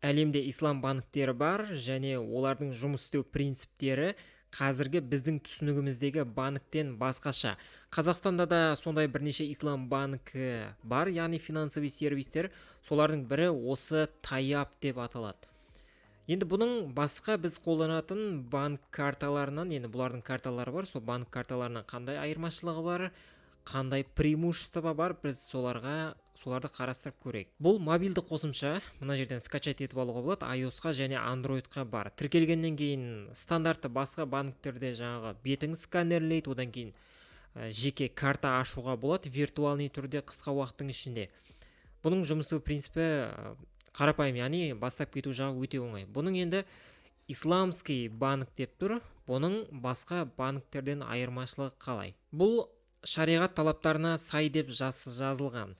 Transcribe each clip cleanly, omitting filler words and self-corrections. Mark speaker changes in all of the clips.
Speaker 1: Әлемде ислам банктері бар және олардың жұмыс істеу принциптері қазіргі біздің түсінігіміздегі банктен басқаша. Қазақстанда да сондай бірнеше ислам банкі бар, яғни финансовый сервистер. Солардың бірі осы Таяп деп аталады. Енді бұның басқа біз қолданатын банк карталарынан, енді бұлардың карталары бар, сол банк карталарынан қандай айырмашылығы бар, қандай преимущество бар, біз соларды қарастырып көрейік. Бұл мобильді қосымша, мына жерден скачать етіп алуға болады, iOS-қа және Android-қа бар. Тіркелгеннен кейін стандартты басқа банктерде жаңағы бетіңіз сканерлейді, одан кейін жеке карта ашуға болады виртуалный түрде қысқа уақыттың ішінде. Бұның жұмыс істеу принципі қарапайым, яғни бастап кету жағы өте оңай. Бұның енді исламский банк деп тұр, бұның басқа банктерден айырмашылығы қалай? Бұл шариғат талаптарына сай деп жазылған.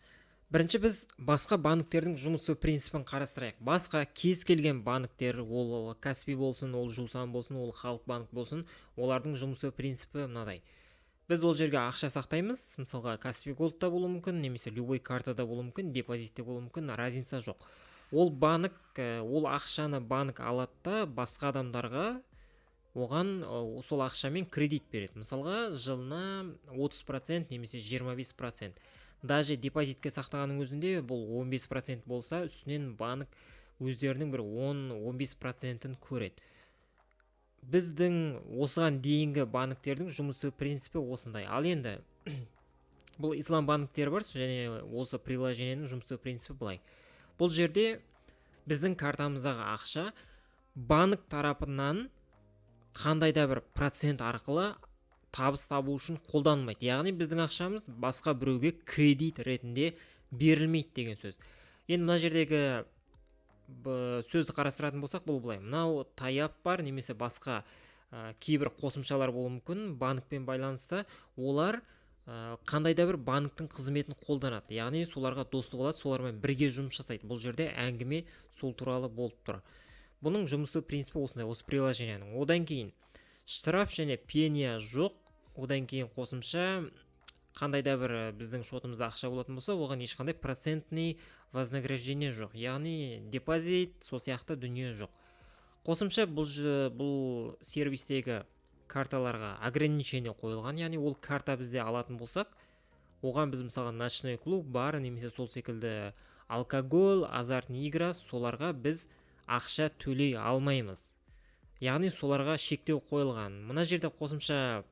Speaker 1: Бірінші біз басқа банктердің жұмыс істеу принципін қарастырайық. Басқа кез келген банктер, ол Каспий болсын, ол Жусан болсын, ол Халық банк болсын, олардың жұмыс істеу принципі мынадай. Біз ол жерге ақша сақтаймыз, мысалға Каспий Голдта болуы мүмкін, немесе любой картада болуы мүмкін, депозитте болуы мүмкін, разница жоқ. Ол ақшаны банк алады да басқа адамдарға оған сол ақшамен кредит береді. Мысалға жылына 30% немесе 25%. Даже депозитке сақтағаның өзінде бұл 15% болса, үстінен банк өздерінің бір 10-15%-ін көреді. Біздің осыған дейінгі банктердің жұмыс істеу принципі осындай. Ал енді бұл ислам банктері бар, және осы приложениенің жұмыс істеу принципі былай. Бұл жерде біздің картамыздағы ақша банк тарапынан қандай да бір процент арқылы табыс табу үшін қолданылмайды. Яғни біздің ақшамыз басқа біреуге кредит ретінде берілмейді деген сөз. Енді мына жердегі сөзді қарастыратын болсақ, бұл былай. Мынау Таяп бар, немесе басқа кейбір қосымшалар болуы мүмкін банкпен байланысты. Олар қандай да бір банктың қызметін қолданады. Яғни соларға досты болады, солармен бірге жұмыс жасайды. Бұл жерде әңгіме сол туралы болып тұр. Бұның жұмыс істеу принципі осындай, осы приложенияның. Одан кейін штраф және пения жоқ. Одан кейін қосымша қандай да бір біздің шотымызда ақша болатын болса, оған ешқандай процентный вознаграждение жоқ. Яғни депозит, сол сияқты дүние жоқ. Қосымша бұл сервистегі карталарға ограничение қойылған, яғни ол карта бізде алатын болсақ, оған біз мысалы ночной клуб бар, немесе сол секілді алкоголь, азартный игра, соларға біз ақша төлей алмаймыз. Яғни соларға шектеу қойылған. Мына жерде қосымша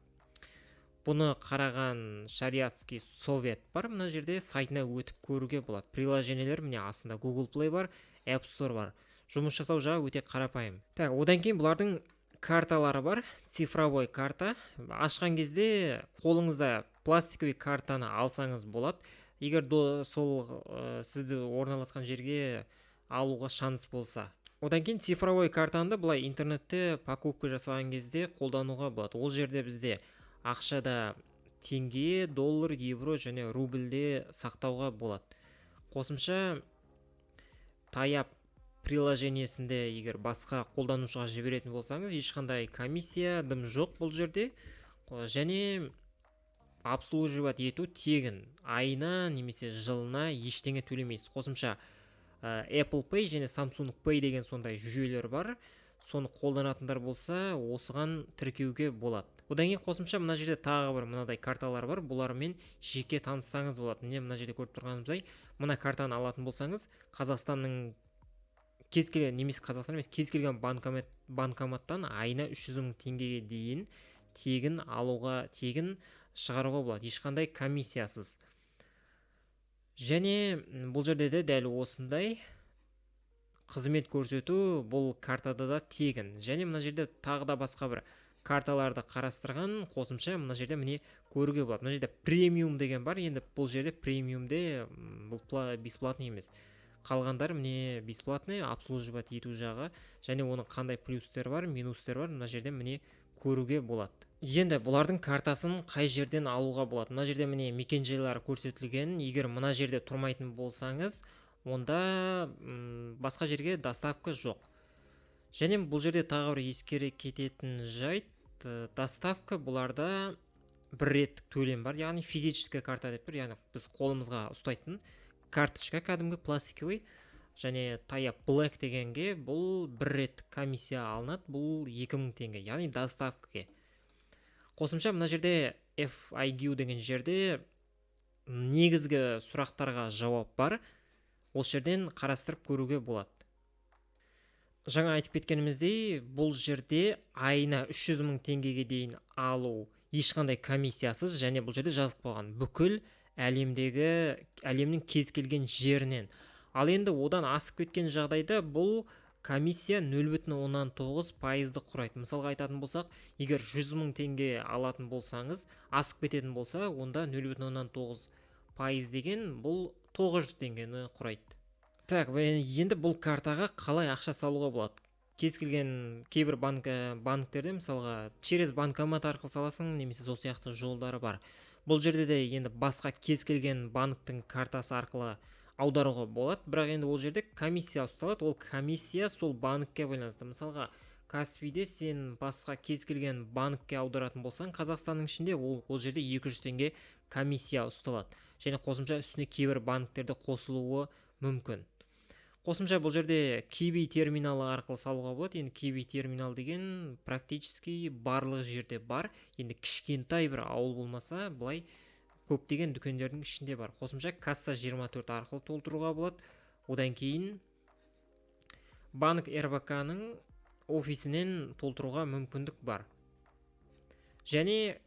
Speaker 1: бұны қараған шариатский совет бар, мына жерде сайтына өтіп көруге болады. Приложениелер міне астында Google Play бар, App Store бар. Жұмыс жасау жағы өте қарапайым. Одан кейін бұлардың карталары бар, цифровой карта. Ашқан кезде қолыңызда пластиковый картаны алсаңыз болады. Егер сол сізді орналасқан жерге алуға шанс болса. Одан кейін цифровой картаны былай интернетте покупка жасаған кезде қолдануға болады. Ол жерде бізде ақшада теңге, доллар, евро және рубльде сақтауға болады. Қосымша Таяп приложениесінде егер басқа қолданушыға жіберетін болсаңыз, ешқандай комиссия дым жоқ бұл жерде. Және обслуживать ету тегін. Айына немесе жылына ештеңе төлемейсіз. Қосымша Apple Pay және Samsung Pay деген сондай жүйелер бар. Соны қолданатындар болса, осыған тіркеуге болады. Одан кейін қосымша мына жерде тағы бір мынадай карталар бар. Бұлармен жеке таныссаңыз болады. Мына жерде көріп тұрғанымыздай, мына картаны алатын болсаңыз, Қазақстанның кез келген банкоматтан айына 300 мың теңгеге дейін тегін шығаруға болады, ешқандай комиссиясыз. Және бұл жерде де дәл осындай қызмет көрсету бұл картада да тегін. Және мына жерде тағы да басқа бір карталарды қарастырған қосымша мына жерде міне көруге болады. Мына жерде премиум деген бар. Енді бұл жерде премиумде бұл бесплатный емес. Қалғандар міне бесплатный, обслуживать ету жағы, және оның қандай плюстер бар, минустер бар, мына жерде міне көруге болады. Енді бұлардың картасын қай жерден алуға болады? Мына жерде міне мекенжайлары көрсетілген. Егер мына жерде тұрмайтын болсаңыз, онда басқа жерге доставка жоқ. Және бұл жерде тағы бір ескере кететін жайт, доставка бұларда бір реттік төлем бар, яғни физическая карта деп бір, яғни біз қолымызға ұстайтын карточка, кәдімгі пластиковый. және таяп Black дегенге бұл бір рет комиссия алынады, бұл 2000 теңге, яғни доставкаге. Қосымша мына жерде FIQ деген жерде негізгі сұрақтарға жауап бар. Осы жерден қарастырып көруге болады. Жаңа айтып кеткеніміздей, бұл жерде айына 300 000 теңгеге дейін алу ешқандай комиссиясыз, және бұл жерде жазып қойған бүкіл әлемнің кез келген жерінен. Ал енді одан асып кеткен жағдайда бұл комиссия 0,9% құрайды. Мысалға айтатын болсақ, егер 100 000 теңге алатын болсаңыз, асып кететін болса, онда 0,9% деген бұл 900 теңгені құрайды. Так, енді бұл картаға қалай ақша салуға болады? Кез келген кейбір банктерде мысалға через банкомат арқылы саласың, немесе сол сияқты жолдары бар. Бұл жерде де енді басқа кез келген банктің картасы арқылы аударуға болады, бірақ енді ол жерде комиссия ұсталады. Ол комиссия сол банкке байланысты. Мысалға Каспийде сен басқа кез келген банкке аударатын болсаң, Қазақстанның ішінде ол жерде 200 теңге комиссия ұсталады. Және қосымша үстіне кейбір банктерді қосылуы мүмкін. Қосымша бұл жерде Kiwi терминалы арқылы салуға болады. Енді Kiwi терминал деген практически барлық жерде бар. Енді кішкентай бір ауыл болмаса, бұлай көптеген дүкендердің ішінде бар. Қосымша касса 24 арқылы толтыруға болады. Одан кейін банк РБК-ның офисінен толтыруға мүмкіндік бар. Және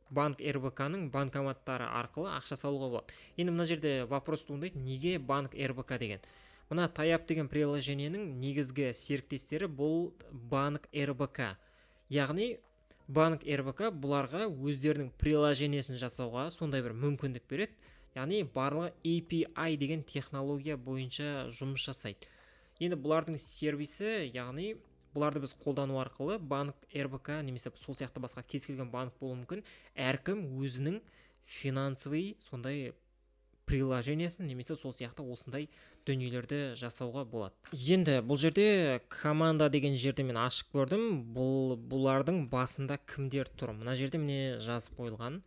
Speaker 1: банк РБК-ның банкоматтары арқылы ақша салуға болады. Енді мына жерде вопрос туындайды, неге банк РБК деген? Мына таяп деген приложениенің негізгі серіктестері бұл банк РБК. Яғни банк РБК бұларға өздерінің приложениесін жасауға сондай бір мүмкіндік береді. Яғни барлығы API деген технология бойынша жұмыс жасайды. Енді бұлардың сервисі, яғни бұларды біз қолдану арқылы банк РБК немесе сол сияқты басқа кез келген банк болуы мүмкін. Әркім өзінің финансовый сондай приложениесін немесе сол сияқты осындай дүниелерді жасауға болады. Енді бұл жерде команда деген жерде мен ашып көрдім. Бұлардың басында кімдер тұр? Мына жерде міне жазып қойылған.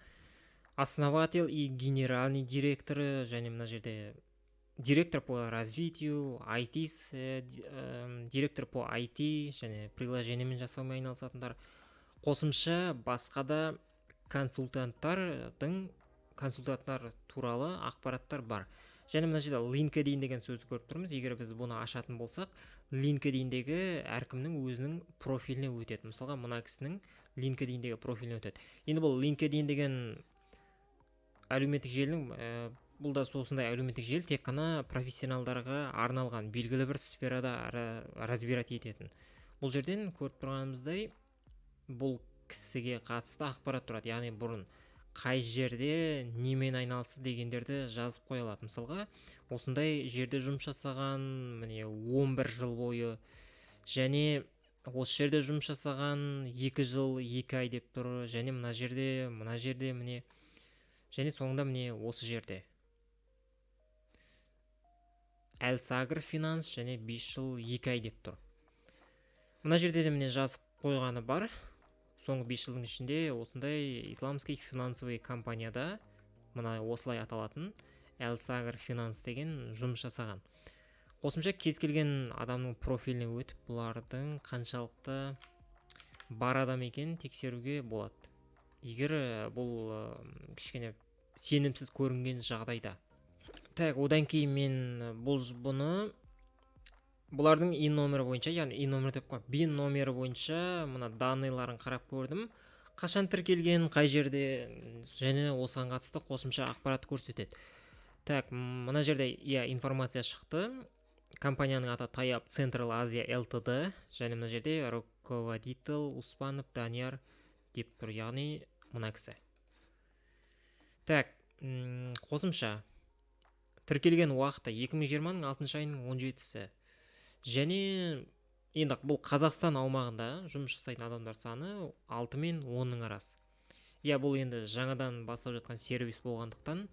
Speaker 1: Основатель и генеральный директоры, және мына жерде директор по развитию, директор по IT және приложениемен жасаумен айналысатындар. Қосымша басқа да консультанттар туралы ақпараттар бар. Және мына жерде LinkedIn деген сөзді көріп тұрмыз. Егер біз бұны ашатын болсақ, LinkedIn-дегі әркімнің өзінің профиліне өтеді. Мысалға мына кісінің LinkedIn-дегі профиліне өтеді. Енді бұл LinkedIn деген әлеуметтік желінің бұл да осындай әлеуметтік желі тек қана профессионалдарға арналған, белгілі бір сферада разбирать ететін. Бұл жерден көріп тұрғанымыздай бұл кісіге қатысты ақпарат тұрады. Яғни бұрын қай жерде немен айналысты дегендерді жазып қоя алады. Мысалға осындай жерде жұмыс жасаған, міне 11 жыл бойы, және осы жерде жұмыс жасаған 2 жыл 2 ай деп тұр. Және мына жерде міне, және соңында міне осы жерде Әлсагр финанс және 5 жыл 2 ай деп тұр. Мына жерде де міне жазып қойғаны бар. Соңғы 5 жылдың ішінде осындай исламский финансовый компанияда, мына осылай аталатын Әлсагр финанс деген жұмыс жасаған. Қосымша кез келген адамның профиліне өтіп, бұлардың қаншалықты бар адам екенін тексеруге болады. Егер бұл кішкене сенімсіз көрінген жағдайда. Так, одан кейін мен бұлардың ин номері бойынша, яғни ин номері деп қойып, бин номері бойынша мына данныйларын қарап көрдім. Қашан тіркелген, қай жерде, және осыған қатысты қосымша ақпарат көрсетеді. Так, мына жерде информация шықты. Компанияның аты Таяп Централ Азия ЛТД, және мына жерде руководитель Успанов Данияр деп тұр, яғни мына кісі. Так, қосымша тіркелген уақыты 2020-ның 6 айының 17-сі. Және енді бұл Қазақстан аумағында жұмыс жасайтын адамдар саны 6 мен 10-ның арасы. Бұл енді жаңадан бастап жатқан сервис болғандықтан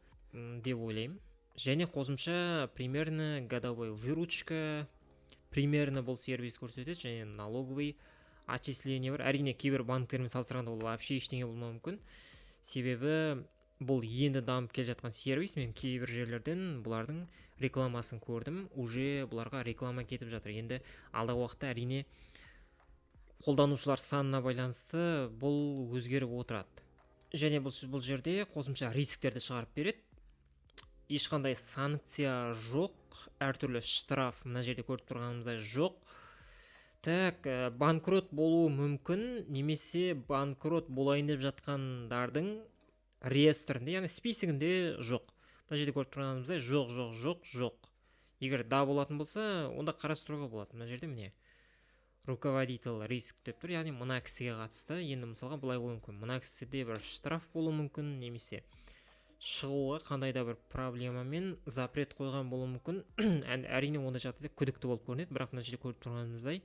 Speaker 1: деп ойлаймын. Және қосымша примерно годовой выручка, примерно бұл сервис көрсетеді, және налоговый отчисление бар. Әрине кейбір банктермен салыстырғанда ол вообще ештеңе болмауы мүмкін. Себебі бұл енді дамып келе жатқан сервис. Мен кейбір жерлерден бұлардың рекламасын көрдім, уже бұларға реклама кетіп жатыр. Енді алдағы уақытта әрине қолданушылар санына байланысты бұл өзгеріп отырады. Және бұл жерде қосымша рисктерді шығарып береді. Ешқандай санкция жоқ, әртүрлі штраф мына жерде көріп тұрғанымыздай жоқ. Так, банкрот болуы мүмкін, немесе банкрот болайын деп жатқандардың реестрінде, яғни списігінде жоқ. Мына жерде көріп тұрғанымыздай жоқ. Егер да болатын болса, онда қарастыруға болады. Мына жерде міне руководитель риск деп тұр, яғни мына кісіге қатысты. Енді мысалға былай болуы мүмкін, мына кісіде бір штраф болуы мүмкін, немесе шығуға қандай да бір проблемамен запрет қойған болуы мүмкін. Әрине ондай жағдайда күдікті болып көрінеді, бірақ мына жерде көріп тұрғанымыздай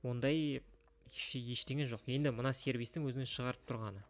Speaker 1: ондай ештеңе жоқ. Енді мына сервистің өзінің шығарып тұрғаны